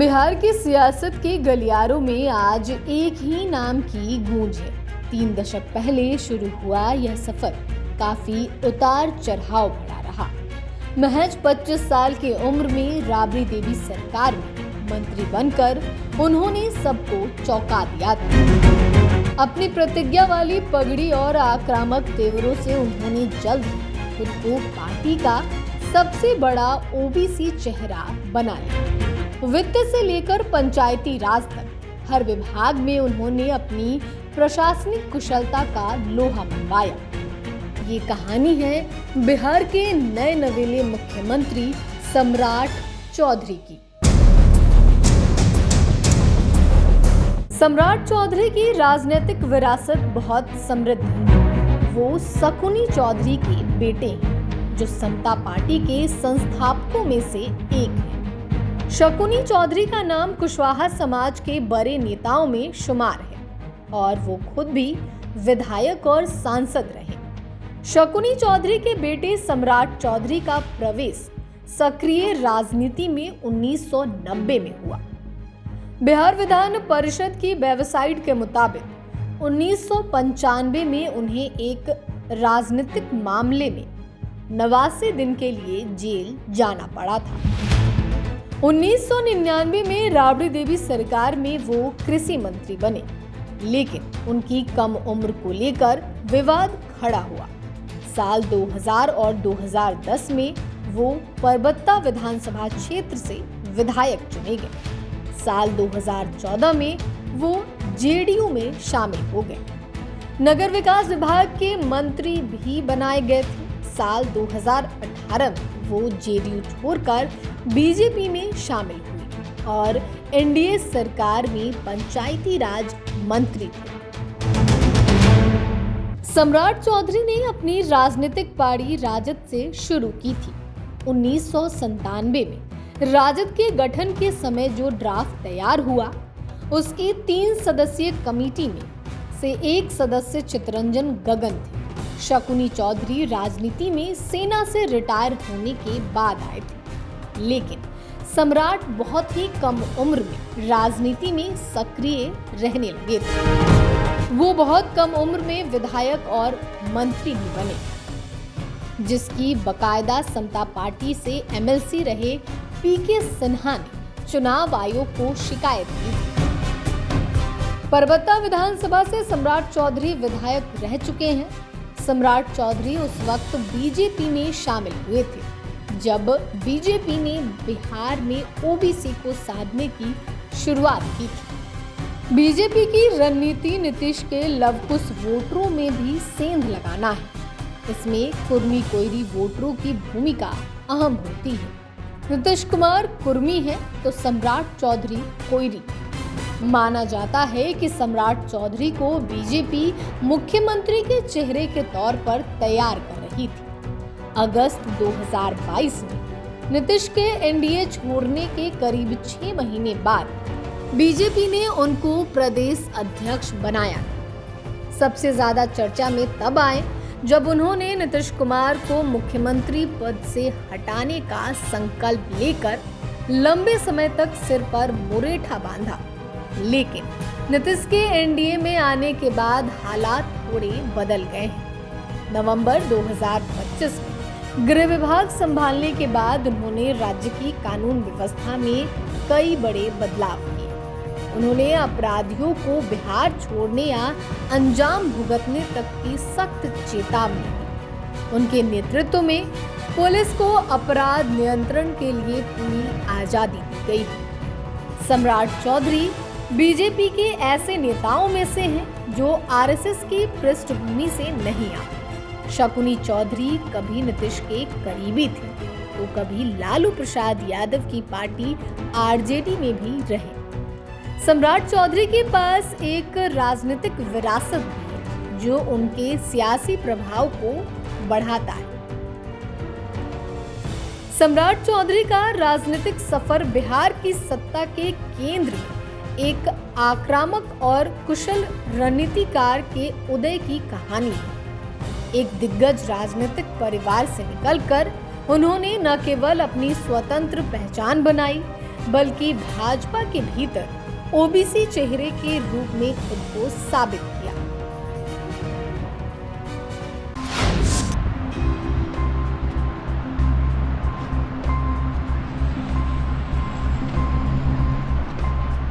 बिहार की सियासत के गलियारों में आज एक ही नाम की गूंज है। 3 दशक पहले शुरू हुआ यह सफर काफी उतार चढ़ाव भरा रहा। महज 25 साल की उम्र में राबड़ी देवी सरकार में मंत्री बनकर उन्होंने सबको चौंका दिया था। अपनी प्रतिज्ञा वाली पगड़ी और आक्रामक तेवरों से उन्होंने जल्द ही खुद को पार्टी का सबसे बड़ा ओबीसी चेहरा बना लिया। वित्त से लेकर पंचायती राज तक हर विभाग में उन्होंने अपनी प्रशासनिक कुशलता का लोहा मनवाया। ये कहानी है बिहार के नए नवेले मुख्यमंत्री सम्राट चौधरी की। सम्राट चौधरी की राजनीतिक विरासत बहुत समृद्ध है। वो शकुनी चौधरी के बेटे हैं, जो समता पार्टी के संस्थापकों में से एक है। शकुनी चौधरी का नाम कुशवाहा समाज के बड़े नेताओं में शुमार है और वो खुद भी विधायक और सांसद रहे। शकुनी चौधरी के बेटे सम्राट चौधरी का प्रवेश सक्रिय राजनीति में 1990 में हुआ। बिहार विधान परिषद की वेबसाइट के मुताबिक 1995 में उन्हें एक राजनीतिक मामले में 89 दिन के लिए जेल जाना पड़ा था। 1999 में राबड़ी देवी सरकार में वो कृषि मंत्री बने, लेकिन उनकी कम उम्र को लेकर विवाद खड़ा हुआ। साल 2000 और 2010 में वो परबत्ता विधानसभा क्षेत्र से विधायक चुने गए। साल 2014 में वो जेडीयू में शामिल हो गए। नगर विकास विभाग के मंत्री भी बनाए गए थे। साल 2018 में वो जेडीयू छोड़कर बीजेपी में शामिल हुई और एनडीए सरकार में पंचायती राज मंत्री थे। सम्राट चौधरी ने अपनी राजनीतिक पारी राजद से शुरू की थी। 1997 में राजद के गठन के समय जो ड्राफ्ट तैयार हुआ, उसकी 3 सदस्यीय कमेटी में से एक सदस्य चितरंजन गगन थे। शकुनी चौधरी राजनीति में सेना से रिटायर होने के बाद आए थे, लेकिन सम्राट बहुत ही कम उम्र में राजनीति में सक्रिय रहने लगे थे। वो बहुत कम उम्र में विधायक और मंत्री भी बने, जिसकी बकायदा समता पार्टी से एमएलसी रहे पीके सिन्हा ने चुनाव आयोग को शिकायत की थी। परबत्ता विधानसभा से सम्राट चौधरी विधायक रह चुके हैं। सम्राट चौधरी उस वक्त बीजेपी में शामिल हुए थे, जब बीजेपी ने बिहार में ओबीसी को साधने की शुरुआत की थी। बीजेपी की रणनीति नीतीश के लवकुश वोटरों में भी सेंध लगाना है। इसमें कुर्मी कोयरी वोटरों की भूमिका अहम होती है। नीतीश कुमार कुर्मी है तो सम्राट चौधरी कोयरी। माना जाता है कि सम्राट चौधरी को बीजेपी मुख्यमंत्री के चेहरे के तौर पर तैयार कर रही थी। अगस्त 2022 में नीतीश के एनडीए छोड़ने के करीब 6 महीने बाद बीजेपी ने उनको प्रदेश अध्यक्ष बनाया। सबसे ज्यादा चर्चा में तब आए जब उन्होंने नीतीश कुमार को मुख्यमंत्री पद से हटाने का संकल्प लेकर लंबे समय तक सिर पर मुरेठा बांधा। लेकिन नीतीश के एनडीए में आने के बाद हालात थोड़े बदल गए हैं। नवंबर 2025 में गृह विभाग संभालने के बाद उन्होंने राज्य की कानून व्यवस्था में कई बड़े बदलाव किए। उन्होंने अपराधियों को बिहार छोड़ने या अंजाम भुगतने तक की सख्त चेतावनी दी। उनके नेतृत्व में पुलिस को अपराध नियंत्रण के लिए पूरी आजादी दी गई। सम्राट चौधरी बीजेपी के ऐसे नेताओं में से हैं जो आरएसएस की पृष्ठभूमि से नहीं आते। शकुनी चौधरी कभी नीतीश के करीबी थे तो कभी लालू प्रसाद यादव की पार्टी आरजेडी में भी रहे। सम्राट चौधरी के पास एक राजनीतिक विरासत भी है जो उनके सियासी प्रभाव को बढ़ाता है। सम्राट चौधरी का राजनीतिक सफर बिहार की सत्ता के केंद्र में एक आक्रामक और कुशल रणनीतिकार के उदय की कहानी है। एक दिग्गज राजनीतिक परिवार से निकलकर उन्होंने न केवल अपनी स्वतंत्र पहचान बनाई, बल्कि भाजपा के भीतर ओबीसी चेहरे के रूप में खुद को साबित किया।